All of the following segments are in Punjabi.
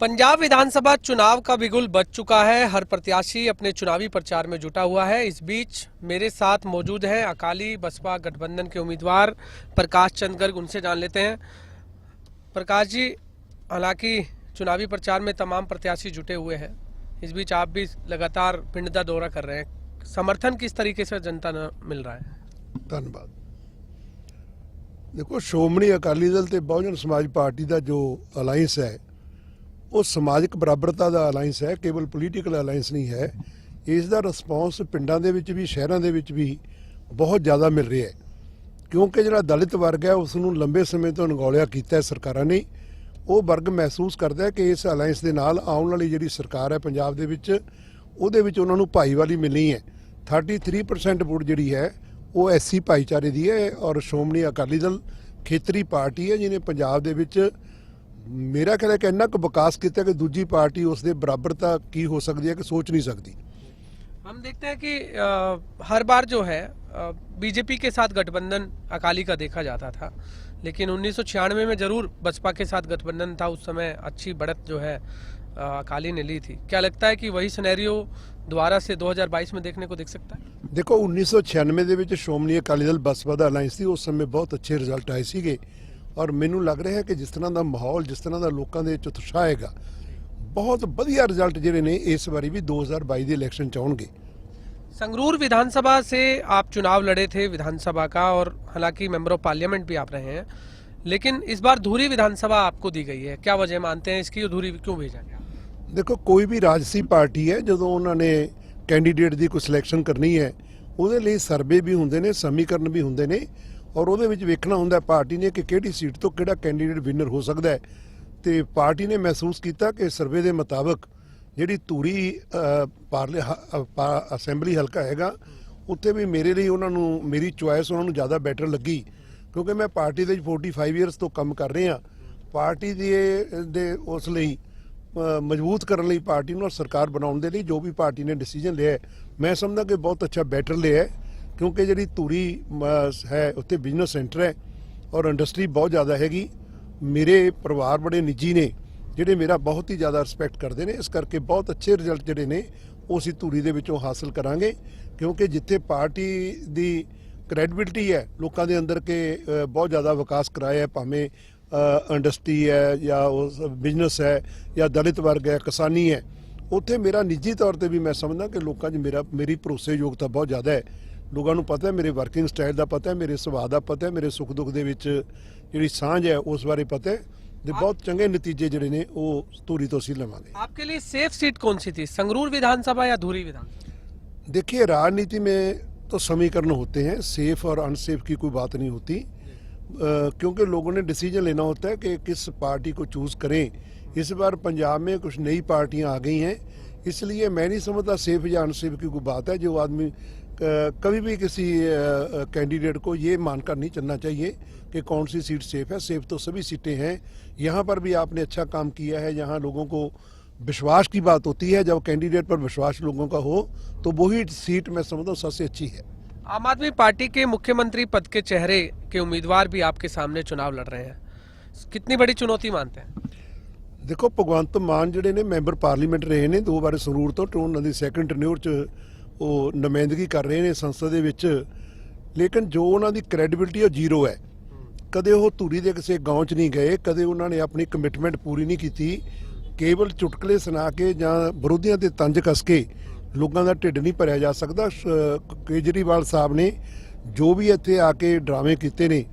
पंजाब विधानसभा चुनाव का बिगुल बज चुका है। हर प्रत्याशी अपने चुनावी प्रचार में जुटा हुआ है। इस बीच मेरे साथ मौजूद हैं अकाली बसपा गठबंधन के उम्मीदवार प्रकाश चंद गर्ग। उनसे जान लेते हैं। प्रकाश जी, हालांकि चुनावी प्रचार में तमाम प्रत्याशी जुटे हुए हैं, इस बीच आप भी लगातार पिंड का दौरा कर रहे हैं। समर्थन किस तरीके से जनता न मिल रहा है? धन्यवाद। देखो, श्रोमणी अकाली दल ते बहुजन समाज पार्टी का जो अलायंस है वो समाजिक बराबरता का अलायंस है, केवल पोलीटिकल अलायंस नहीं है। इसका रिस्पॉन्स पिंडों के भी शहरों के भी बहुत ज़्यादा मिल रहा है, क्योंकि जो दलित वर्ग है उसनों लंबे समय तो अनगौलिया किया है सरकारों ने। वो वर्ग महसूस करता है कि इस अलायंस के नाल आने वाली जी सरकार है पंजाब दे विच उन्होंने भाईवाली मिलनी है। 33% वोट जी है वो SC भाईचारे की है और श्रोमणी अकाली दल खेतरी पार्टी है जिन्हें पंजाब दे विच मेरा ख्याल है कि इन्ना विकास किया कि दूजी पार्टी उसके बराबरता की हो सकती है कि सोच नहीं सकती। हम देखते हैं कि हर बार जो है बीजेपी के साथ गठबंधन अकाली का देखा जाता था, लेकिन 1996 में जरूर बसपा के साथ गठबंधन था। उस समय अच्छी बढ़त जो है अकाली ने ली थी। क्या लगता है कि वही सिनेरियो दोबारा से 2022 में देखने को दिख सकता है? देखो, 1996 के श्रोमणी अकाली दल बसपा का अलायंस थी, उस समय बहुत अच्छे रिजल्ट आए थे और मैनू लग रहा है कि जिस तरह का माहौल, जिस तरह का लोगों के उत्साह है, बहुत वधिया रिजल्ट जिहड़े ने इस बारी भी 2022 के इलैक्शन च आउणगे। संगरूर विधानसभा से आप चुनाव लड़े थे विधानसभा का, और हालांकि मेंबर ऑफ पार्लियामेंट भी आप रहे हैं, लेकिन इस बार धुरी विधानसभा आपको दी गई है। क्या वजह मानते हैं इसकी, धुरी क्यों भेजा गया? देखो, कोई भी राजसी पार्टी है जो उन्होंने कैंडीडेट की कोई सिलैक्शन करनी है वो सर्वे भी होंगे ने, समीकरण भी होंगे ने और वो वेखना होंगे पार्टी ने कि किहड़ी सीट तो किहड़ा कैंडीडेट विनर हो सकता है। तो पार्टी ने महसूस किया कि सर्वे के मुताबिक जी धूरी असैंबली हल्का है उत्थे भी मेरे लिए उन्होंने मेरी चॉइस उन्होंने ज़्यादा बैटर लगी, क्योंकि मैं पार्टी के 45 ईयर्स तो काम कर रहा। पार्टी दे उस लिए मजबूत करने लिए पार्टी और सरकार बनाने लिए जो भी पार्टी ने डिसीजन लिया है, मैं समझदा कि बहुत अच्छा बैटर लिया है, क्योंकि जी धूरी है उत्थे बिजनेस सेंटर है और इंडस्ट्री बहुत ज़्यादा हैगी। मेरे परिवार बड़े निजी ने जिहड़े मेरा बहुत ही ज़्यादा रिस्पैक्ट करते हैं, इस करके बहुत अच्छे रिजल्ट जिहड़े ने उस धूरी दे विचों हासिल करांगे, क्योंकि जिथे पार्टी की क्रैडिबिलिटी है लोगों के अंदर के बहुत ज़्यादा विकास कराया है, भावें इंडस्ट्री है या उस बिजनेस है या दलित वर्ग है, किसानी है, उत्थे मेरा निजी तौर पर भी मैं समझदा कि लोगों च मेरी भरोसेयोगता बहुत ज़्यादा है। लोगों को पता है, मेरे वर्किंग स्टाइल का पता है, मेरे सुभाव का पता है, मेरे सुख दुख के जी सांझ है उस बारे पता है। तो बहुत चंगे नतीजे जिहड़े ने वो धूरी तो असीं लवांगे। आपके लिए सेफ सीट कौन सी थी, संगरूर विधानसभा या धुरी विधानसभा? देखिए, राजनीति में तो समीकरण होते हैं, सेफ और अनसेफ की कोई बात नहीं होती, क्योंकि लोगों ने डिसीजन लेना होता है कि किस पार्टी को चूज़ करें। इस बार पंजाब में कुछ नई पार्टियां आ गई हैं, इसलिए मैं नहीं समझता सेफ या अनसेफ की कोई बात है। जो आदमी कभी भी किसी कैंडिडेट को ये मानकर नहीं चलना चाहिए कि कौन सी सीट सेफ है। सेफ तो सभी सीटें हैं। यहाँ पर भी आपने अच्छा काम किया है। यहाँ लोगों को विश्वास की बात होती है, जब कैंडिडेट पर विश्वास लोगों का हो तो वही सीट मैं समझता हूँ सबसे अच्छी है। आम आदमी पार्टी के मुख्यमंत्री पद के चेहरे के उम्मीदवार भी आपके सामने चुनाव लड़ रहे हैं, कितनी बड़ी चुनौती मानते हैं? देखो, भगवंत मान जिहड़े ने मैंबर पार्लीमेंट रहे ने 2 बार संगरूर तो उन्होंने दी सैकेंड टर्न्योर च वो नुमाइंदगी कर रहे हैं संसद दे विच, लेकिन जो उन्होंने क्रैडिबिलिटी जीरो है। कदे वो धूरी के किसी गाँव च नहीं गए, कदे उन्होंने अपनी कमिटमेंट पूरी नहीं की। केवल चुटकले सुना के जां विरोधियों ते तंज कस के लोगों का ढिड नहीं भरिया जा सकता। केजरीवाल साहब ने जो भी इत्थे आके ड्रामे किए ने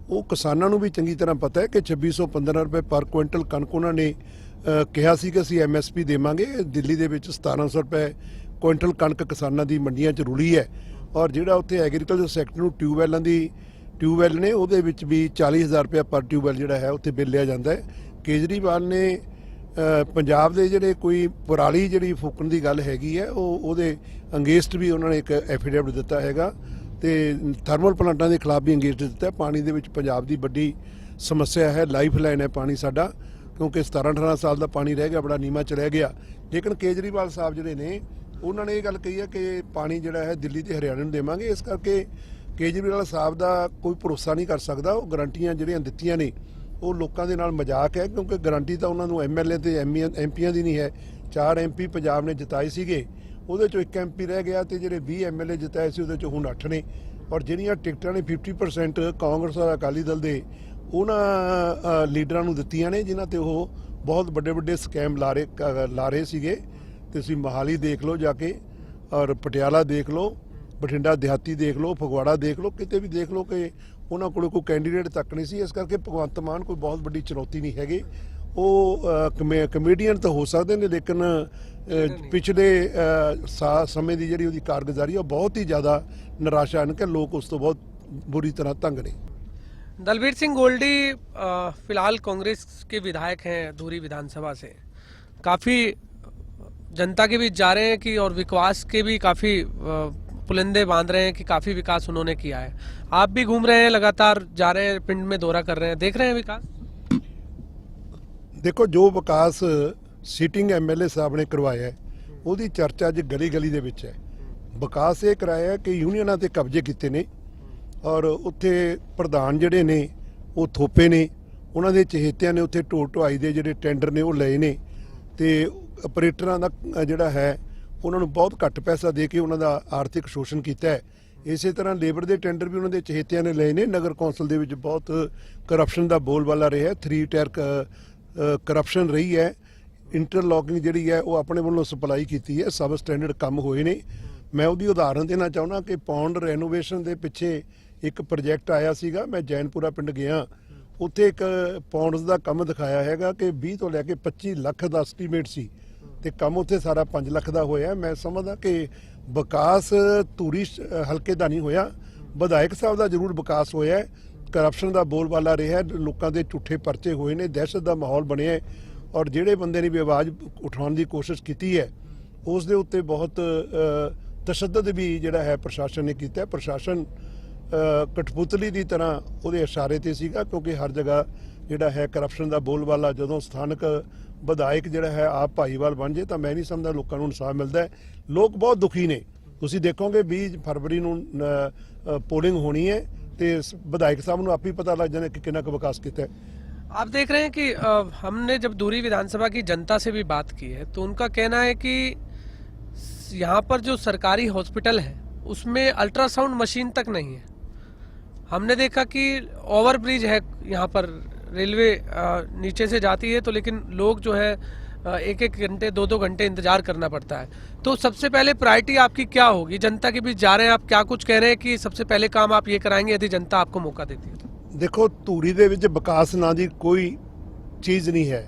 वो किसानों भी चंगी तरह पता है कि 2615 रुपए पर क्विंटल कणक उन्होंने कहा सी कि असीं MSP देवांगे। दिल्ली दे विच 1700 रुपए क्विंटल कणक किसानों की मंडियां च रुली है, और जिहड़ा उत्थे एग्रीकल्चर सैक्टर नूं ट्यूबवैल ने उहदे विच भी 40,000 रुपया पर ट्यूबवैल जिहड़ा है उत्थे बिल लिया जाता है। केजरीवाल ने पंजाब के जिहड़े कोई पराली जिहड़ी फूकण की गल हैगी है उहदे अंगेस्ट भी उन्होंने एक एफीडेविट दिता हैगा, ते थर्मल प्लांटां के खिलाफ भी अंगेस्ट दिता है। पानी दे विच पंजाब की बड़ी समस्या है, लाइफ लाइन है पानी साडा, क्योंकि 17-18 साल का पानी रह गया, बड़ा नीमा च रह गया। लेकिन केजरीवाल साहब जिहड़े ने उन्होंने ये गल कही है कि पानी जिहड़ा है दिल्ली ते हरियाणा नूं देवांगे। इस करके केजरीवाल साहब का कोई भरोसा नहीं कर सकता। वो गारंटियां जिहड़ियां दित्तियां ने ਉਹ ਲੋਕਾਂ ਦੇ ਨਾਲ ਮਜ਼ਾਕ ਹੈ, ਕਿਉਂਕਿ ਗਾਰੰਟੀ ਤਾਂ ਉਹਨਾਂ ਨੂੰ ਐਮਐਲਏ ਤੇ ਐਮਪੀਆਂ ਦੀ ਨਹੀਂ ਹੈ। 4 ਐਮਪੀ ਪੰਜਾਬ ਨੇ ਜਿਤਾਏ ਸੀਗੇ, ਉਹਦੇ ਚੋਂ 1 ਐਮਪੀ ਰਹਿ ਗਿਆ ਤੇ ਜਿਹੜੇ 20 ਐਮਐਲਏ ਜਿਤਾਏ ਸੀ ਉਹਦੇ ਚੋਂ ਹੁਣ 8 ਨੇ। ਔਰ ਜਿਹੜੀਆਂ ਟਿਕਟਾਂ ਨੇ 50% ਕਾਂਗਰਸ ਔਰ ਅਕਾਲੀ ਦਲ ਦੇ ਉਹਨਾਂ ਲੀਡਰਾਂ ਨੂੰ ਦਿੱਤੀਆਂ ਨੇ ਜਿਨ੍ਹਾਂ ਤੇ ਉਹ ਬਹੁਤ ਵੱਡੇ ਵੱਡੇ ਸਕੈਮ ਲਾ ਰਹੇ ਸੀਗੇ। ਤੁਸੀਂ ਮੋਹਾਲੀ ਦੇਖ ਲਓ ਜਾ ਕੇ, ਔਰ ਪਟਿਆਲਾ ਦੇਖ ਲਓ, ਬਠਿੰਡਾ ਦਿਹਾਤੀ ਦੇਖ ਲਓ, ਫਗਵਾੜਾ ਦੇਖ ਲਓ, ਕਿਤੇ ਵੀ ਦੇਖ ਲਓ ਕਿ ਉਹਨਾਂ ਕੋਲ ਕੋਈ ਕੈਂਡੀਡੇਟ ਤੱਕ ਨਹੀਂ ਸੀ। ਇਸ ਕਰਕੇ ਭਗਵੰਤ ਮਾਨ ਕੋਈ ਬਹੁਤ ਵੱਡੀ ਚੁਣੌਤੀ ਨਹੀਂ ਹੈਗੇ। ਉਹ ਕਮੇਡੀਅਨ ਤਾਂ ਹੋ ਸਕਦੇ ਨੇ, ਲੇਕਿਨ ਪਿਛਲੇ ਸਮੇਂ ਦੀ ਜਿਹੜੀ ਉਹਦੀ ਕਾਰਗੁਜ਼ਾਰੀ ਉਹ ਬਹੁਤ ਹੀ ਜ਼ਿਆਦਾ ਨਿਰਾਸ਼ਾਜਨਕ ਹੈ। ਲੋਕ ਉਸ ਤੋਂ ਬਹੁਤ बुरी तरह तंग ने। दलबीर सिंह गोल्डी फिलहाल कांग्रेस के विधायक हैं धूरी विधानसभा से, काफ़ी जनता के बीच जा रहे हैं कि और विकास के भी काफ़ी पुलिंदे बांध रहे हैं कि काफ़ी विकास उन्होंने किया है। आप भी घूम रहे हैं, लगातार जा रहे हैं, पिंड में दौरा कर रहे हैं, देख रहे हैं विकास? देखो, जो विकास सिटिंग एमएलए साहब ने करवाया है ਉਹਦੀ ਚਰਚਾ ਅੱਜ ਗਲੀ ਗਲੀ ਦੇ ਵਿੱਚ ਹੈ। ਵਿਕਾਸ ਇਹ ਕਰਾਇਆ ਕਿ ਯੂਨੀਅਨਾਂ ਤੇ ਕਬਜ਼ੇ ਕੀਤੇ ਨੇ ਔਰ ਉੱਥੇ ਪ੍ਰਧਾਨ ਜਿਹੜੇ ਨੇ ਉਹ ਥੋਪੇ ਨੇ, ਉਹਨਾਂ ਦੇ ਚਹੇਤਿਆਂ ਨੇ ਉੱਥੇ ਢੋਲ ਢੁਆਈ ਦੇ ਜਿਹੜੇ ਟੈਂਡਰ ਨੇ ਉਹ ਲਏ ਨੇ ਤੇ ਆਪਰੇਟਰਾਂ ਦਾ ਜਿਹੜਾ ਹੈ ਉਹਨਾਂ ਨੂੰ ਬਹੁਤ ਘੱਟ ਪੈਸਾ ਦੇ ਕੇ ਉਹਨਾਂ ਦਾ ਆਰਥਿਕ ਸ਼ੋਸ਼ਣ ਕੀਤਾ ਹੈ। ਇਸੇ ਤਰ੍ਹਾਂ ਲੇਬਰ ਦੇ ਟੈਂਡਰ ਵੀ ਉਹਨਾਂ ਦੇ ਚਹੇਤਿਆਂ ਨੇ ਲਏ ਨੇ। ਨਗਰ ਕੌਂਸਲ ਦੇ ਵਿੱਚ ਬਹੁਤ ਕਰਪਸ਼ਨ ਦਾ ਬੋਲਬਾਲਾ ਰਿਹਾ, 3 ਟਾਇਰ ਕਰਪਸ਼ਨ ਰਹੀ ਹੈ। ਇੰਟਰਲੋਕਿੰਗ ਜਿਹੜੀ ਹੈ ਉਹ ਆਪਣੇ ਵੱਲੋਂ ਸਪਲਾਈ ਕੀਤੀ ਹੈ, ਸਬ ਸਟੈਂਡਰਡ ਕੰਮ ਹੋਏ ਨੇ। ਮੈਂ ਉਹਦੀ ਉਦਾਹਰਨ ਦੇਣਾ ਚਾਹੁੰਦਾ ਕਿ ਪੌਂਡ ਰੈਨੋਵੇਸ਼ਨ ਦੇ ਪਿੱਛੇ ਇੱਕ ਪ੍ਰੋਜੈਕਟ ਆਇਆ ਸੀਗਾ। ਮੈਂ ਜੈਨਪੁਰਾ ਪਿੰਡ ਗਿਆ, ਉੱਥੇ ਇੱਕ ਪੌਂਡਸ ਦਾ ਕੰਮ ਦਿਖਾਇਆ ਹੈਗਾ ਕਿ 20 ਤੋਂ ਲੈ ਕੇ 25 ਲੱਖ ਦਾ ਐਸਟੀਮੇਟ ਸੀ ਤੇ ਕੰਮ ਉੱਥੇ ਸਾਰਾ 5 ਲੱਖ ਦਾ ਹੋਇਆ। ਮੈਂ ਸਮਝਦਾ ਕਿ ਵਿਕਾਸ ਧੂਰੀ ਹਲਕੇ ਦਾ ਨਹੀਂ ਹੋਇਆ, ਵਿਧਾਇਕ ਸਾਹਿਬ ਦਾ ਜ਼ਰੂਰ ਵਿਕਾਸ ਹੋਇਆ। ਕਰਪਸ਼ਨ ਦਾ ਬੋਲਬਾਲਾ ਰਿਹਾ, ਲੋਕਾਂ ਦੇ ਝੂਠੇ ਪਰਚੇ ਹੋਏ ਨੇ, ਦਹਿਸ਼ਤ ਦਾ ਮਾਹੌਲ ਬਣਿਆ ਔਰ ਜਿਹੜੇ ਬੰਦੇ ਨੇ ਵੀ ਆਵਾਜ਼ ਉਠਾਉਣ ਦੀ ਕੋਸ਼ਿਸ਼ ਕੀਤੀ ਹੈ ਉਸ ਦੇ ਉੱਤੇ ਬਹੁਤ ਤਸ਼ੱਦਦ ਵੀ ਜਿਹੜਾ ਹੈ ਪ੍ਰਸ਼ਾਸਨ ਨੇ ਕੀਤਾ। ਪ੍ਰਸ਼ਾਸਨ ਕਠਪੁਤਲੀ ਦੀ ਤਰ੍ਹਾਂ ਉਹਦੇ ਇਸ਼ਾਰੇ ਤੇ ਸੀਗਾ, ਕਿਉਂਕਿ ਹਰ ਜਗ੍ਹਾ ਜਿਹੜਾ ਹੈ ਕਰਪਸ਼ਨ ਦਾ ਬੋਲਬਾਲਾ ਜਦੋਂ ਸਥਾਨਕ ਵਿਧਾਇਕ ਜਿਹੜਾ ਹੈ ਆਪ ਭਾਈਵਾਲ ਬਣ ਜੇ ਤਾਂ ਮੈਂ ਨਹੀਂ ਸਮਝਦਾ ਲੋਕਾਂ ਨੂੰ ਇਨਸਾਫ ਮਿਲਦਾ ਹੈ। ਲੋਕ ਬਹੁਤ ਦੁਖੀ ਨੇ। ਤੁਸੀਂ ਦੇਖੋਗੇ 20 ਫਰਵਰੀ ਨੂੰ ਪੋਲਿੰਗ ਹੋਣੀ ਹੈ ਤੇ ਵਿਧਾਇਕ ਸਾਹਿਬ ਨੂੰ ਆਪ ਹੀ ਪਤਾ ਲੱਗ ਜਾਣਾ कि कितना का विकास किया है। आप देख रहे हैं कि हमने जब धूरी विधानसभा की जनता से भी बात की है तो उनका कहना है कि यहाँ पर जो सरकारी हॉस्पिटल है उसमें अल्ट्रासाउंड मशीन तक नहीं है। हमने देखा कि ओवरब्रिज है यहाँ पर, रेलवे नीचे से जाती है तो लेकिन लोग जो है 1-1 घंटे 2-2 घंटे इंतजार करना पड़ता है। तो सबसे पहले प्रायोरिटी आपकी क्या होगी? जनता के बीच जा रहे हैं, आप क्या कुछ कह रहे हैं कि सबसे पहले काम आप ये कराएंगे यदि जनता आपको मौका देती है तो? देखो, ਧੂਰੀ ਦੇ ਵਿੱਚ ਵਿਕਾਸ ਨਾਂ ਦੀ ਕੋਈ ਚੀਜ਼ ਨਹੀਂ ਹੈ।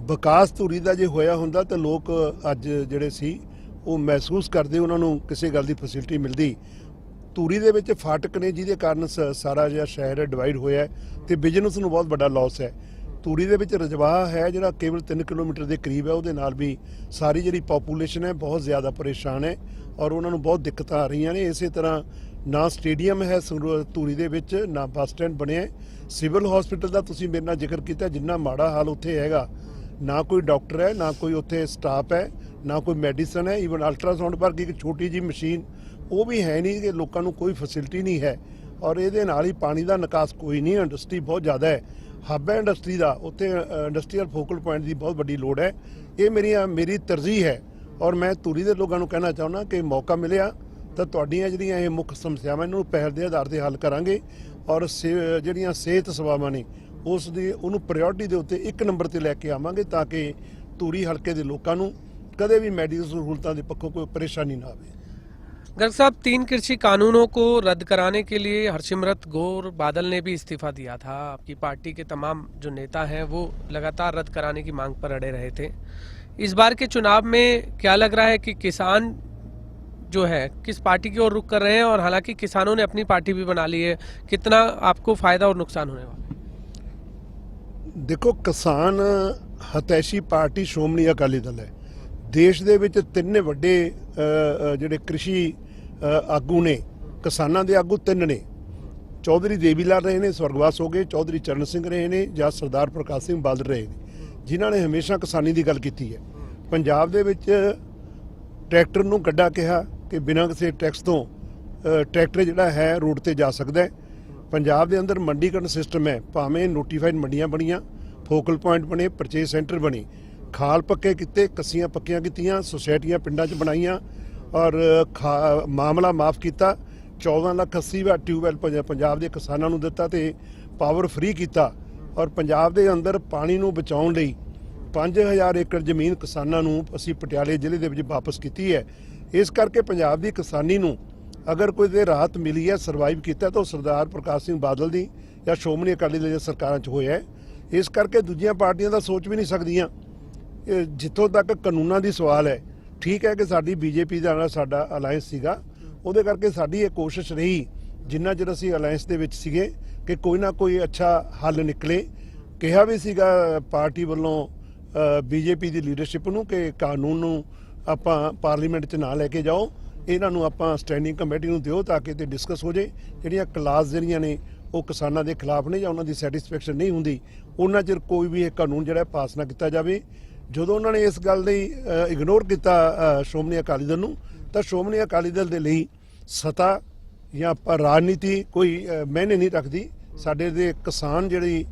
ਵਿਕਾਸ ਧੂਰੀ ਦਾ ਜੇ ਹੋਇਆ ਹੁੰਦਾ ਤਾਂ ਲੋਕ ਅੱਜ ਜਿਹੜੇ ਸੀ ਉਹ ਮਹਿਸੂਸ ਕਰਦੇ, ਉਹਨਾਂ ਨੂੰ ਕਿਸੇ ਗੱਲ ਦੀ ਫੈਸਿਲਿਟੀ ਮਿਲਦੀ। ਧੂਰੀ ਦੇ ਵਿੱਚ ਫਾਟਕ ਨੇ ਜਿਹਦੇ ਕਾਰਨ ਸਾਰਾ ਜਿਹੜਾ ਸ਼ਹਿਰ ਡਿਵਾਈਡ ਹੋਇਆ ਤੇ ਬਿਜ਼ਨਸ ਨੂੰ ਬਹੁਤ ਵੱਡਾ ਲਾਸ ਹੈ। ਧੂਰੀ ਦੇ ਵਿੱਚ ਰਜਵਾਹਾ ਹੈ ਜਿਹੜਾ ਕੇਵਲ 3 ਕਿਲੋਮੀਟਰ ਦੇ ਕਰੀਬ ਹੈ, ਉਹਦੇ ਨਾਲ ਵੀ ਸਾਰੀ ਜਿਹੜੀ ਪੋਪੂਲੇਸ਼ਨ ਹੈ ਬਹੁਤ ਜ਼ਿਆਦਾ ਪਰੇਸ਼ਾਨ ਹੈ ਔਰ ਉਹਨਾਂ ਨੂੰ ਬਹੁਤ ਦਿੱਕਤਾਂ ਆ ਰਹੀਆਂ ਨੇ। ਇਸੇ ਤਰ੍ਹਾਂ ਨਾ ਸਟੇਡੀਅਮ ਹੈ ਧੂਰੀ ਦੇ ਵਿੱਚ, ਨਾ ਬੱਸ ਸਟੈਂਡ ਬਣਿਆ। ਸਿਵਲ ਹਸਪੀਟਲ ਦਾ ਤੁਸੀਂ ਮੇਰੇ ਨਾਲ ਜ਼ਿਕਰ ਕੀਤਾ, ਜਿੰਨਾ ਮਾੜਾ ਹਾਲ ਉੱਥੇ ਹੈਗਾ, ਨਾ ਕੋਈ ਡਾਕਟਰ ਹੈ, ਨਾ ਕੋਈ ਉੱਥੇ ਸਟਾਫ ਹੈ, ਨਾ ਕੋਈ ਮੈਡੀਸਨ ਹੈ। ਈਵਨ ਅਲਟਰਾਸਾਊਂਡ ਵਰਗੀ ਇੱਕ ਛੋਟੀ ਜਿਹੀ ਮਸ਼ੀਨ ਉਹ ਵੀ ਹੈ ਨਹੀਂ, ਕਿ ਲੋਕਾਂ ਨੂੰ ਕੋਈ ਫੈਸਿਲਿਟੀ ਨਹੀਂ ਹੈ। ਔਰ ਇਹਦੇ ਨਾਲ ਹੀ ਪਾਣੀ ਦਾ ਨਿਕਾਸ ਕੋਈ ਨਹੀਂ। ਇੰਡਸਟਰੀ ਬਹੁਤ ਜ਼ਿਆਦਾ ਹੈ, ਹੱਬ ਹੈ ਇੰਡਸਟਰੀ ਦਾ, ਉੱਥੇ ਇੰਡਸਟਰੀਅਲ ਫੋਕਲ ਪੁਆਇੰਟ ਦੀ ਬਹੁਤ ਵੱਡੀ ਲੋੜ ਹੈ। ਇਹ ਮੇਰੀ ਤਰਜੀਹ ਹੈ ਔਰ ਮੈਂ ਧੂਰੀ ਦੇ ਲੋਕਾਂ ਨੂੰ ਕਹਿਣਾ ਚਾਹੁੰਦਾ ਕਿ ਮੌਕਾ ਮਿਲਿਆ ਤਾਂ ਤੁਹਾਡੀਆਂ ਜਿਹੜੀਆਂ ਇਹ ਮੁੱਖ ਸਮੱਸਿਆਵਾਂ ਇਹਨਾਂ ਨੂੰ ਪਹਿਲ ਦੇ ਆਧਾਰ ਤੇ ਹੱਲ ਕਰਾਂਗੇ ਔਰ ਜਿਹੜੀਆਂ ਸਿਹਤ ਸੇਵਾਵਾਂ ਨੇ ਉਹਨੂੰ ਪ੍ਰਾਇੋਰਟੀ ਦੇ ਉੱਤੇ 1 ਨੰਬਰ ਤੇ ਲੈ ਕੇ ਆਵਾਂਗੇ ਤਾਂ ਕਿ ਧੂਰੀ ਹਲਕੇ ਦੇ ਲੋਕਾਂ ਨੂੰ ਕਦੇ ਵੀ ਮੈਡੀਕਲ ਸਹੂਲਤਾਂ ਦੇ ਪੱਖੋਂ ਕੋਈ ਪਰੇਸ਼ਾਨੀ ਨਾ ਆਵੇ। गर्ग साहब, 3 कृषि कानूनों को रद्द कराने के लिए हरसिमरत कौर बादल ने भी इस्तीफा दिया था। आपकी पार्टी के तमाम जो नेता हैं वो लगातार रद्द कराने की मांग पर अड़े रहे थे। इस बार के चुनाव में क्या लग रहा है कि किसान जो है किस पार्टी की ओर रुख कर रहे हैं? और हालांकि किसानों ने अपनी पार्टी भी बना ली है, कितना आपको फायदा और नुकसान होने वाला है? देखो, किसान हतैशी पार्टी ਸ਼੍ਰੋਮਣੀ ਅਕਾਲੀ ਦਲ ਹੈ। ਦੇਸ਼ ਦੇ ਵਿੱਚ 3 ਵੱਡੇ ਜਿਹੜੇ ਕ੍ਰਿਸ਼ੀ ਆਗੂ ਨੇ, ਕਿਸਾਨਾਂ ਦੇ ਆਗੂ 3 ਨੇ। ਚੌਧਰੀ ਦੇਵੀ ਲਾਲ ਰਹੇ ਨੇ, ਸਵਰਗਵਾਸ ਹੋ ਗਏ। ਚੌਧਰੀ ਚਰਨ ਸਿੰਘ ਰਹੇ ਨੇ ਜਾਂ ਸਰਦਾਰ ਪ੍ਰਕਾਸ਼ ਸਿੰਘ ਬਾਦਲ ਰਹੇ ਨੇ, ਜਿਨ੍ਹਾਂ ਨੇ ਹਮੇਸ਼ਾ ਕਿਸਾਨੀ ਦੀ ਗੱਲ ਕੀਤੀ ਹੈ। ਪੰਜਾਬ ਦੇ ਵਿੱਚ ਟਰੈਕਟਰ ਨੂੰ ਗੱਡਾ ਕਿਹਾ ਕਿ ਬਿਨਾਂ ਕਿਸੇ ਟੈਕਸ ਤੋਂ ਟਰੈਕਟਰ ਜਿਹੜਾ ਹੈ ਰੋਡ ਤੇ ਜਾ ਸਕਦਾ ਹੈ। ਪੰਜਾਬ ਦੇ ਅੰਦਰ ਮੰਡੀਕਰਨ ਸਿਸਟਮ ਹੈ, ਭਾਵੇਂ ਨੋਟੀਫਾਈਡ ਮੰਡੀਆਂ ਬਣੀਆਂ, ਫੋਕਲ ਪੁਆਇੰਟ ਬਣੇ, ਪਰਚੇਸ ਸੈਂਟਰ ਬਣੇ, ਖਾਲ ਪੱਕੇ ਕੀਤੇ, ਕੱਸੀਆਂ ਪੱਕੀਆਂ ਕੀਤੀਆਂ, ਸੁਸਾਇਟੀਆਂ ਪਿੰਡਾਂ 'ਚ ਬਣਾਈਆਂ ਔਰ ਮਾਮਲਾ ਮਾਫ ਕੀਤਾ। 14 ਲੱਖ 80 ਹਜ਼ਾਰ ਟਿਊਬਵੈਲ ਪੰਜਾਬ ਦੇ ਕਿਸਾਨਾਂ ਨੂੰ ਦਿੱਤਾ ਤੇ ਪਾਵਰ ਫ੍ਰੀ ਕੀਤਾ ਔਰ ਪੰਜਾਬ ਦੇ ਅੰਦਰ ਪਾਣੀ ਨੂੰ ਬਚਾਉਣ ਲਈ 5000 ਏਕੜ ਜ਼ਮੀਨ ਕਿਸਾਨਾਂ ਨੂੰ ਅਸੀਂ ਪਟਿਆਲੇ ਜ਼ਿਲ੍ਹੇ ਦੇ ਵਿੱਚ ਵਾਪਸ ਕੀਤੀ ਹੈ। ਇਸ ਕਰਕੇ ਪੰਜਾਬ ਦੀ ਕਿਸਾਨੀ ਨੂੰ ਅਗਰ ਕੋਈ ਦੇ ਰਾਹਤ ਮਿਲੀ ਹੈ, ਸਰਵਾਈਵ ਕੀਤਾ ਤਾਂ ਉਹ ਸਰਦਾਰ ਪ੍ਰਕਾਸ਼ ਸਿੰਘ ਬਾਦਲ ਦੀ ਜਾਂ ਸ਼੍ਰੋਮਣੀ ਅਕਾਲੀ ਦਲ ਦੀਆਂ ਸਰਕਾਰਾਂ 'ਚ ਹੋਇਆ ਹੈ। ਇਸ ਕਰਕੇ ਦੂਜੀਆਂ ਪਾਰਟੀਆਂ ਦਾ ਸੋਚ ਵੀ ਨਹੀਂ ਸਕਦੀਆਂ। ਜਿੱਥੋਂ ਤੱਕ ਕਾਨੂੰਨਾਂ ਦੀ ਸਵਾਲ ਹੈ, ਠੀਕ ਹੈ ਕਿ ਸਾਡੀ ਬੀਜੇਪੀ ਦਾ ਨਾਲ ਸਾਡਾ ਅਲਾਇੰਸ ਸੀਗਾ, ਉਹਦੇ ਕਰਕੇ ਸਾਡੀ ਇਹ ਕੋਸ਼ਿਸ਼ ਰਹੀ ਜਿੰਨਾ ਚਿਰ ਅਸੀਂ ਅਲਾਇੰਸ ਦੇ ਵਿੱਚ ਸੀਗੇ ਕਿ ਕੋਈ ਨਾ ਕੋਈ ਅੱਛਾ ਹੱਲ ਨਿਕਲੇ। ਕਿਹਾ ਵੀ ਸੀਗਾ ਪਾਰਟੀ ਵੱਲੋਂ ਬੀਜੇਪੀ ਦੀ ਲੀਡਰਸ਼ਿਪ ਨੂੰ ਕਿ ਕਾਨੂੰਨ ਨੂੰ ਆਪਾਂ ਪਾਰਲੀਮੈਂਟ 'ਚ ਨਾ ਲੈ ਕੇ ਜਾਓ, ਇਹਨਾਂ ਨੂੰ ਆਪਾਂ ਸਟੈਂਡਿੰਗ ਕਮੇਟੀ ਨੂੰ ਦਿਓ ਤਾਂ ਕਿ ਤੇ ਡਿਸਕਸ ਹੋ ਜੇ। ਜਿਹੜੀਆਂ ਕਲਾਸ ਜਿਹੜੀਆਂ ਨੇ ਉਹ ਕਿਸਾਨਾਂ ਦੇ ਖਿਲਾਫ ਨੇ ਜਾਂ ਉਹਨਾਂ ਦੀ ਸੈਟੀਸਫੈਕਸ਼ਨ ਨਹੀਂ ਹੁੰਦੀ, ਉਹਨਾਂ ਚਿਰ ਕੋਈ ਵੀ ਇਹ ਕਾਨੂੰਨ ਜਿਹੜਾ ਪਾਸ ਨਾ ਕੀਤਾ ਜਾਵੇ। ਜਦੋਂ ਉਹਨਾਂ ਨੇ ਇਸ ਗੱਲ ਲਈ ਇਗਨੋਰ ਕੀਤਾ ਸ਼੍ਰੋਮਣੀ ਅਕਾਲੀ ਦਲ ਨੂੰ, ਤਾਂ ਸ਼੍ਰੋਮਣੀ ਅਕਾਲੀ ਦਲ ਦੇ ਲਈ ਸੱਤਾ ਜਾਂ ਰਾਜਨੀਤੀ ਕੋਈ ਮਾਇਨੇ ਨਹੀਂ ਰੱਖਦੀ। ਸਾਡੇ ਦੇ ਕਿਸਾਨ ਜਿਹੜੀ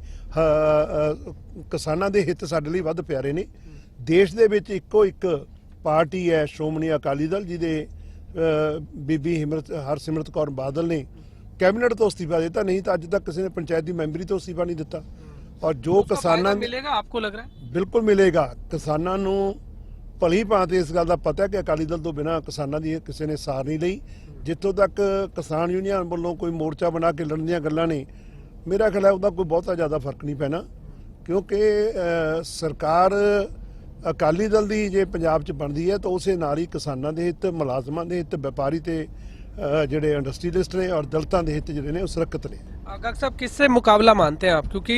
ਕਿਸਾਨਾਂ ਦੇ ਹਿੱਤ ਸਾਡੇ ਲਈ ਵੱਧ ਪਿਆਰੇ ਨੇ। ਦੇਸ਼ ਦੇ ਵਿੱਚ ਇੱਕੋ ਇੱਕ ਪਾਰਟੀ ਹੈ ਸ਼੍ਰੋਮਣੀ ਅਕਾਲੀ ਦਲ, ਜਿਹਦੇ ਬੀਬੀ ਹਰਸਿਮਰਤ ਕੌਰ ਬਾਦਲ ਨੇ ਕੈਬਨਿਟ ਤੋਂ ਅਸਤੀਫਾ ਦਿੱਤਾ, ਨਹੀਂ ਤਾਂ ਅੱਜ ਤੱਕ ਕਿਸੇ ਨੇ ਪੰਚਾਇਤ ਦੀ ਮੈਂਬਰੀ ਤੋਂ ਅਸਤੀਫਾ ਨਹੀਂ ਦਿੱਤਾ। ਔਰ ਜੋ ਕਿਸਾਨਾਂ ਮਿਲੇਗਾ, आपको लग रहा है? ਬਿਲਕੁਲ ਮਿਲੇਗਾ। ਕਿਸਾਨਾਂ ਨੂੰ ਭਲੀ ਭਾਂਤ ਇਸ ਗੱਲ ਦਾ ਪਤਾ ਹੈ ਕਿ ਅਕਾਲੀ ਦਲ ਤੋਂ ਬਿਨਾਂ ਕਿਸਾਨਾਂ ਦੀ ਕਿਸੇ ਨੇ ਸਾਰ ਨਹੀਂ ਲਈ। ਜਿੱਥੋਂ ਤੱਕ ਕਿਸਾਨ ਯੂਨੀਅਨ ਵੱਲੋਂ ਕੋਈ ਮੋਰਚਾ ਬਣਾ ਕੇ ਲੜਨ ਦੀਆਂ ਗੱਲਾਂ ਨੇ, ਮੇਰਾ ਖਿਆਲ ਹੈ ਉਹਦਾ ਕੋਈ ਬਹੁਤਾ ਜ਼ਿਆਦਾ ਫਰਕ ਨਹੀਂ ਪੈਣਾ, ਕਿਉਂਕਿ ਸਰਕਾਰ ਅਕਾਲੀ ਦਲ ਦੀ ਜੇ ਪੰਜਾਬ 'ਚ ਬਣਦੀ ਹੈ ਤਾਂ ਉਸੇ ਨਾਲ ਹੀ ਕਿਸਾਨਾਂ ਦੇ ਹਿੱਤ, ਮੁਲਾਜ਼ਮਾਂ ਦੇ ਹਿੱਤ, ਵਪਾਰੀ ਤੇ ਜਿਹੜੇ ਇੰਡਸਟਰੀਲਿਸਟ ਨੇ ਔਰ ਦਲਿਤਾਂ ਦੇ ਹਿੱਤ ਜਿਹੜੇ ਨੇ ਉਹ ਸੁਰੱਖਿਅਤ ਨੇ। डॉक्टर साहब, किससे मुकाबला मानते हैं आप? क्योंकि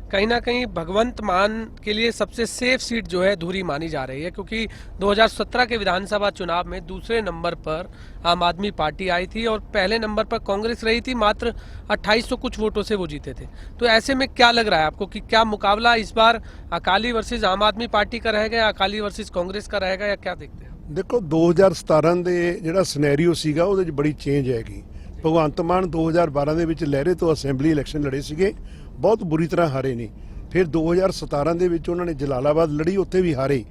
कहीं ना कहीं भगवंत मान के लिए सबसे सेफ सीट जो है धुरी मानी जा रही है, क्योंकि 2017 के विधानसभा चुनाव में दूसरे नंबर पर आम आदमी पार्टी आई थी और पहले नंबर पर कांग्रेस रही थी, मात्र 2800 कुछ वोटों से वो जीते थे। तो ऐसे में क्या लग रहा है आपको कि क्या मुकाबला इस बार अकाली वर्सेज आम आदमी पार्टी का रहेगा या अकाली वर्सेज कांग्रेस का रहेगा, या क्या देखते हैं? ਦੇਖੋ 2017 ਦੇ ਜਿਹੜਾ ਸਿਨੈਰੀਓ ਸੀਗਾ ਉਹਦੇ 'ਚ ਬੜੀ ਚੇਂਜ ਹੈਗੀ। ਭਗਵੰਤ ਮਾਨ 2012 ਦੇ ਵਿੱਚ ਲਹਿਰੇ ਤੋਂ ਅਸੈਂਬਲੀ ਇਲੈਕਸ਼ਨ ਲੜੇ ਸੀਗੇ, ਬਹੁਤ ਬੁਰੀ ਤਰ੍ਹਾਂ ਹਾਰੇ ਨੇ। ਫਿਰ 2017 ਦੇ ਵਿੱਚ ਉਹਨਾਂ ਨੇ ਜਲਾਲਾਬਾਦ ਲੜੀ, ਉੱਥੇ ਵੀ ਹਾਰੇ।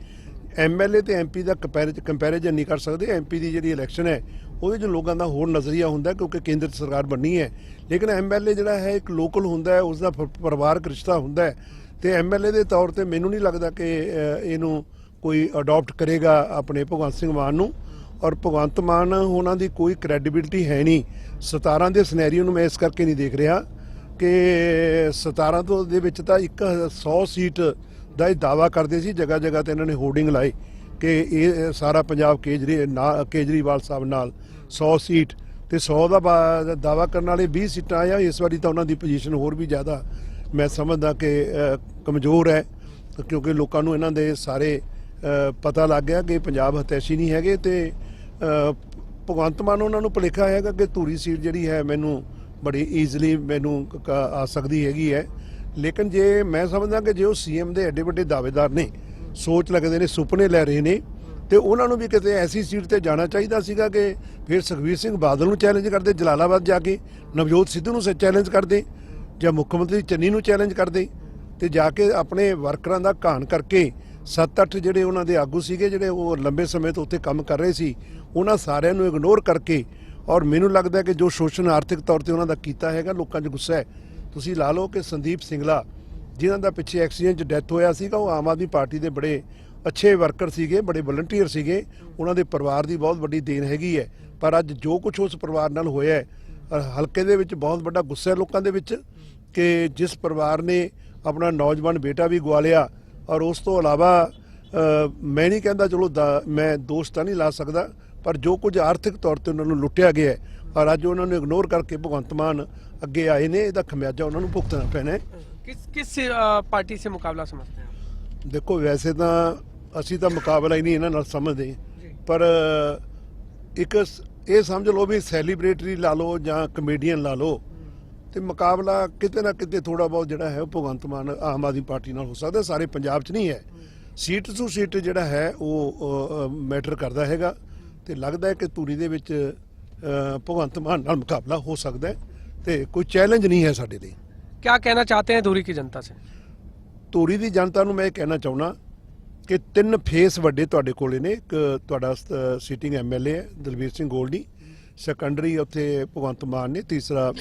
ਐਮਐਲਏ ਤੇ ਐਮਪੀ ਦਾ ਕੰਪੈਰੀਜ਼ਨ ਨਹੀਂ ਕਰ ਸਕਦੇ। ਐਮਪੀ ਦੀ ਜਿਹੜੀ ਇਲੈਕਸ਼ਨ ਹੈ ਉਹਦੇ 'ਚ ਲੋਕਾਂ ਦਾ ਹੋਰ ਨਜ਼ਰੀਆ ਹੁੰਦਾ ਕਿਉਂਕਿ ਕੇਂਦਰ 'ਚ ਸਰਕਾਰ ਬਣਨੀ ਹੈ, ਲੇਕਿਨ ਐਮਐਲਏ ਜਿਹੜਾ ਹੈ ਇੱਕ ਲੋਕਲ ਹੁੰਦਾ ਹੈ, ਉਸ ਦਾ ਪਰਿਵਾਰਕ ਰਿਸ਼ਤਾ ਹੁੰਦਾ ਹੈ ਤੇ ਐਮਐਲਏ ਦੇ ਤੌਰ ਤੇ ਮੈਨੂੰ ਨਹੀਂ ਲੱਗਦਾ ਕਿ ਇਹਨੂੰ ਕੋਈ ਅਡਾਪਟ ਕਰੇਗਾ ਆਪਣੇ ਭਗਵੰਤ ਸਿੰਘ ਮਾਨ ਨੂੰ। ਔਰ ਭਗਵੰਤ ਮਾਨ ਉਹਨਾਂ ਦੀ ਕੋਈ ਕ੍ਰੈਡੀਬਿਲਿਟੀ ਹੈ ਨਹੀਂ। 17 ਦੇ ਸਿਨੈਰੀਓ ਨੂੰ ਮੈਂ ਇਸ ਕਰਕੇ ਨਹੀਂ ਦੇਖ ਰਿਹਾ ਕਿ 17 ਤੋਂ ਦੇ ਵਿੱਚ ਤਾਂ 100 ਸੀਟ ਦਾ ਇਹ ਦਾਵਾ ਕਰਦੇ ਸੀ, ਜਗ੍ਹਾ ਜਗ੍ਹਾ ਤੇ ਇਹਨਾਂ ਨੇ ਹੋਰਡਿੰਗ ਲਾਏ ਕਿ ਇਹ ਸਾਰਾ ਪੰਜਾਬ ਕੇਜਰੀਵਾਲ ਸਾਹਿਬ ਨਾਲ 100 ਸੀਟ ਤੇ 100 ਦਾ ਦਾਵਾ ਕਰਨ ਵਾਲੇ 20 ਸੀਟਾਂ ਆਇਆ। ਇਸ ਵਾਰੀ ਤਾਂ ਉਹਨਾਂ ਦੀ ਪੋਜੀਸ਼ਨ ਹੋਰ ਵੀ ਜ਼ਿਆਦਾ ਮੈਂ ਸਮਝਦਾ ਕਿ ਕਮਜ਼ੋਰ ਹੈ, ਕਿਉਂਕਿ ਲੋਕਾਂ ਨੂੰ ਇਹਨਾਂ ਦੇ ਸਾਰੇ ਪਤਾ ਲੱਗ ਗਿਆ ਕਿ ਪੰਜਾਬ ਹਤੈਸ਼ੀ ਨਹੀਂ ਹੈਗੇ ਤੇ ਭਗਵੰਤ ਮਾਨ ਉਹਨਾਂ ਨੂੰ ਭੁਲੇਖਾ ਹੈਗਾ ਕਿ ਧੂਰੀ ਸੀਟ ਜਿਹੜੀ ਹੈ ਮੈਨੂੰ ਬੜੀ ਈਜ਼ੀਲੀ ਮੈਨੂੰ ਆ ਸਕਦੀ ਹੈਗੀ ਹੈ। ਲੇਕਿਨ ਜੇ ਮੈਂ ਸਮਝਦਾ ਕਿ ਜੇ ਉਹ ਸੀਐਮ ਦੇ ਐਡੇ ਵੱਡੇ ਦਾਅਵੇਦਾਰ ਨੇ, ਸੋਚ ਲੱਗਦੇ ਨੇ, ਸੁਪਨੇ ਲੈ ਰਹੇ ਨੇ, ਤੇ ਉਹਨਾਂ ਨੂੰ ਵੀ ਕਿਤੇ ਐਸੀ ਸੀਟ ਤੇ ਜਾਣਾ ਚਾਹੀਦਾ ਸੀਗਾ ਕਿ ਫਿਰ ਸੁਖਬੀਰ ਸਿੰਘ ਬਾਦਲ ਨੂੰ ਚੈਲੰਜ ਕਰਦੇ, ਜਲਾਲਾਬਾਦ ਜਾ ਕੇ ਨਵਜੋਤ ਸਿੱਧੂ ਨੂੰ ਚੈਲੰਜ ਕਰਦੇ ਜਾਂ ਮੁੱਖ ਮੰਤਰੀ ਚੰਨੀ ਨੂੰ ਚੈਲੰਜ ਕਰਦੇ ਤੇ ਜਾ ਕੇ ਆਪਣੇ ਵਰਕਰਾਂ ਦਾ ਘਾਣ ਕਰਕੇ 7-8 ਜਿਹੜੇ ਉਹਨਾਂ ਦੇ ਆਗੂ ਸੀਗੇ ਜਿਹੜੇ ਉਹ ਲੰਬੇ ਸਮੇਂ ਤੋਂ ਉੱਥੇ ਕੰਮ ਕਰ ਰਹੇ ਸੀ, ਉਹਨਾਂ ਸਾਰਿਆਂ ਨੂੰ ਇਗਨੋਰ ਕਰਕੇ। ਔਰ ਮੈਨੂੰ ਲੱਗਦਾ ਕਿ ਜੋ ਸ਼ੋਸ਼ਣ ਆਰਥਿਕ ਤੌਰ ਤੇ ਉਹਨਾਂ ਦਾ ਕੀਤਾ ਹੈਗਾ, ਲੋਕਾਂ 'ਚ ਗੁੱਸਾ ਹੈ। ਤੁਸੀਂ ਲਾ ਲਓ ਕਿ ਸੰਦੀਪ ਸਿੰਗਲਾ ਜਿਨ੍ਹਾਂ ਦਾ ਪਿੱਛੇ ਐਕਸੀਡੈਂਟ 'ਚ ਡੈਥ ਹੋਇਆ ਸੀਗਾ, ਉਹ ਆਮ ਆਦਮੀ ਪਾਰਟੀ ਦੇ ਬੜੇ ਅੱਛੇ ਵਰਕਰ ਸੀਗੇ, ਬੜੇ ਵਲੰਟੀਅਰ ਸੀਗੇ, ਉਹਨਾਂ ਦੇ ਪਰਿਵਾਰ ਦੀ ਬਹੁਤ ਵੱਡੀ ਦੇਣ ਹੈਗੀ ਹੈ। ਪਰ ਅੱਜ ਜੋ ਕੁਝ ਉਸ ਪਰਿਵਾਰ ਨਾਲ ਹੋਇਆ ਹੈ, ਹਲਕੇ ਦੇ ਵਿੱਚ ਬਹੁਤ ਵੱਡਾ ਗੁੱਸਾ ਹੈ ਲੋਕਾਂ ਦੇ ਵਿੱਚ ਕਿ ਜਿਸ ਪਰਿਵਾਰ ਨੇ ਆਪਣਾ ਨੌਜਵਾਨ ਬੇਟਾ ਵੀ ਗਵਾ ਲਿਆ। ਔਰ ਉਸ ਤੋਂ ਇਲਾਵਾ ਮੈਂ ਨਹੀਂ ਕਹਿੰਦਾ, ਚਲੋ ਮੈਂ ਦੋਸ਼ ਤਾਂ ਨਹੀਂ ਲਾ ਸਕਦਾ, ਪਰ ਜੋ ਕੁਝ ਆਰਥਿਕ ਤੌਰ ਤੇ ਉਹਨਾਂ ਨੂੰ ਲੁੱਟਿਆ ਗਿਆ ਹੈ ਔਰ ਅੱਜ ਉਹਨਾਂ ਨੂੰ ਇਗਨੋਰ ਕਰਕੇ ਭਗਵੰਤ ਮਾਨ ਅੱਗੇ ਆਏ ਨੇ, ਇਹਦਾ ਖਮਿਆਜਾ ਉਹਨਾਂ ਨੂੰ ਭੁਗਤਣਾ ਪੈਣਾ ਹੈ। किस पार्टी से मुकाबला समझते हैं? ਦੇਖੋ ਵੈਸੇ ਤਾਂ ਅਸੀਂ ਤਾਂ ਮੁਕਾਬਲਾ ਹੀ ਨਹੀਂ ਇਹਨਾਂ ਨਾਲ ਸਮਝਦੇ, ਪਰ ਇੱਕ ਇਹ ਸਮਝ ਲਓ ਵੀ ਸੈਲੀਬ੍ਰੇਟਰੀ ਲਾ ਲਓ ਜਾਂ ਕਮੇਡੀਅਨ ਲਾ ਲਓ, ਤੇ ਮੁਕਾਬਲਾ ਕਿਤੇ ਨਾ ਕਿਤੇ ਥੋੜਾ ਬਹੁਤ ਜਿਹੜਾ ਹੈ ਉਹ ਭਗਵੰਤ ਮਾਨ ਆਮ ਆਦਮੀ ਪਾਰਟੀ ਨਾਲ ਹੋ ਸਕਦਾ, ਸਾਰੇ ਪੰਜਾਬ 'ਚ ਨਹੀਂ ਹੈ। ਸੀਟ ਟੂ ਸੀਟ ਜਿਹੜਾ ਹੈ ਉਹ ਮੈਟਰ ਕਰਦਾ ਹੈਗਾ ਤੇ ਲੱਗਦਾ ਹੈ ਕਿ ਧੂਰੀ ਦੇ ਵਿੱਚ ਭਗਵੰਤ ਮਾਨ ਨਾਲ ਮੁਕਾਬਲਾ ਹੋ ਸਕਦਾ ਹੈ। ਤੇ ਕੋਈ ਚੈਲੰਜ ਨਹੀਂ ਹੈ ਸਾਡੇ ਲਈ। क्या कहना चाहते हैं धुरी की जनता से? ਧੂਰੀ ਦੀ ਜਨਤਾ ਨੂੰ ਮੈਂ ਇਹ ਕਹਿਣਾ ਚਾਹੁੰਦਾ ਕਿ 3 ਫੇਸ ਵੱਡੇ ਤੁਹਾਡੇ ਕੋਲੇ ਨੇ। ਇੱਕ ਤੁਹਾਡਾ ਸੀਟਿੰਗ ਐਮਐਲਏ ਹੈ ਦਲਵੀਰ ਸਿੰਘ ਗੋਲਡੀ, ਸੈਕੰਡਰੀ ਉੱਥੇ ਭਗਵੰਤ ਮਾਨ ਨੇ, ਤੀਸਰਾ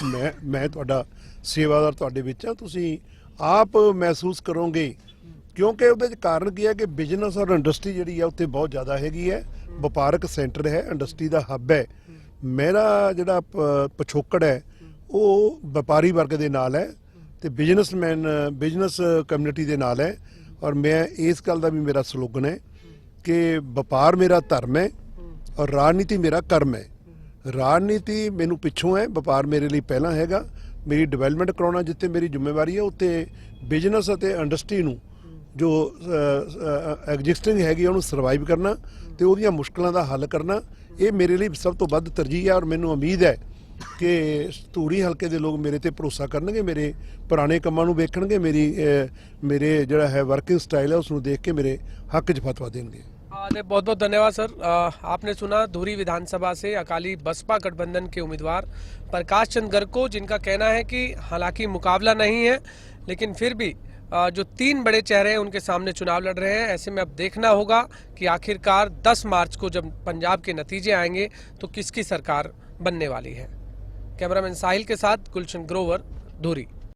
ਮੈਂ ਤੁਹਾਡਾ ਸੇਵਾਦਾਰ ਤੁਹਾਡੇ ਵਿੱਚ ਹਾਂ। ਤੁਸੀਂ ਆਪ ਮਹਿਸੂਸ ਕਰੋਗੇ ਕਿਉਂਕਿ ਉਹਦੇ ਚ ਕਾਰਨ ਕੀ ਹੈ ਕਿ ਬਿਜ਼ਨਸ ਔਰ ਇੰਡਸਟਰੀ ਜਿਹੜੀ ਹੈ ਉੱਥੇ ਬਹੁਤ ਜ਼ਿਆਦਾ ਹੈਗੀ ਹੈ। ਵਪਾਰਕ ਸੈਂਟਰ ਹੈ, ਇੰਡਸਟਰੀ ਦਾ ਹੱਬ ਹੈ। ਮੇਰਾ ਜਿਹੜਾ ਪਿਛੋਕੜ ਹੈ ਉਹ ਵਪਾਰੀ ਵਰਗ ਦੇ ਨਾਲ ਹੈ ਤੇ ਬਿਜ਼ਨਸ ਕਮਿਊਨਿਟੀ ਦੇ ਨਾਲ ਹੈ। ਔਰ ਮੈਂ ਇਸ ਗੱਲ ਦਾ ਵੀ ਮੇਰਾ ਸਲੋਗਨ ਹੈ ਕਿ ਵਪਾਰ ਮੇਰਾ ਧਰਮ ਹੈ ਔਰ ਰਾਜਨੀਤੀ ਮੇਰਾ ਕਰਮ ਹੈ। ਰਾਜਨੀਤੀ ਮੈਨੂੰ ਪਿੱਛੋਂ ਹੈ, ਵਪਾਰ ਮੇਰੇ ਲਈ ਪਹਿਲਾਂ ਹੈਗਾ। ਮੇਰੀ ਡਿਵੈਲਪਮੈਂਟ ਕਰਾਉਣਾ ਜਿੱਥੇ ਮੇਰੀ ਜ਼ਿੰਮੇਵਾਰੀ ਹੈ, ਉੱਥੇ ਬਿਜ਼ਨਸ ਅਤੇ ਇੰਡਸਟਰੀ ਨੂੰ ਜੋ ਐਗਜ਼ਿਸਟਿੰਗ ਹੈਗੀ ਉਹਨੂੰ ਸਰਵਾਈਵ ਕਰਨਾ ਤੇ ਉਹਦੀਆਂ ਮੁਸ਼ਕਲਾਂ ਦਾ ਹੱਲ ਕਰਨਾ, ਇਹ ਮੇਰੇ ਲਈ ਸਭ ਤੋਂ ਵੱਧ ਤਰਜੀਹ ਹੈ। ਔਰ ਮੈਨੂੰ ਉਮੀਦ ਹੈ ਕਿ ਧੂਰੀ ਹਲਕੇ ਦੇ ਲੋਕ ਮੇਰੇ ਤੇ ਭਰੋਸਾ ਕਰਨਗੇ, ਮੇਰੇ ਪੁਰਾਣੇ ਕੰਮਾਂ ਨੂੰ ਵੇਖਣਗੇ, ਮੇਰੇ ਜਿਹੜਾ ਹੈ ਵਰਕਿੰਗ ਸਟਾइल है उसਨੂੰ देख के मेरे हक च फतवा देंगे। बहुत बहुत धन्यवाद सर। आपने सुना धुरी विधानसभा से अकाली बसपा गठबंधन के उम्मीदवार प्रकाश चंद गर्ग को, जिनका कहना है कि हालांकि मुकाबला नहीं है लेकिन फिर भी जो 3 बड़े चेहरे हैं उनके सामने चुनाव लड़ रहे हैं। ऐसे में अब देखना होगा कि आखिरकार 10 मार्च को जब पंजाब के नतीजे आएंगे तो किसकी सरकार बनने वाली है। कैमरामैन साहिल के साथ गुलशन ग्रोवर, धुरी।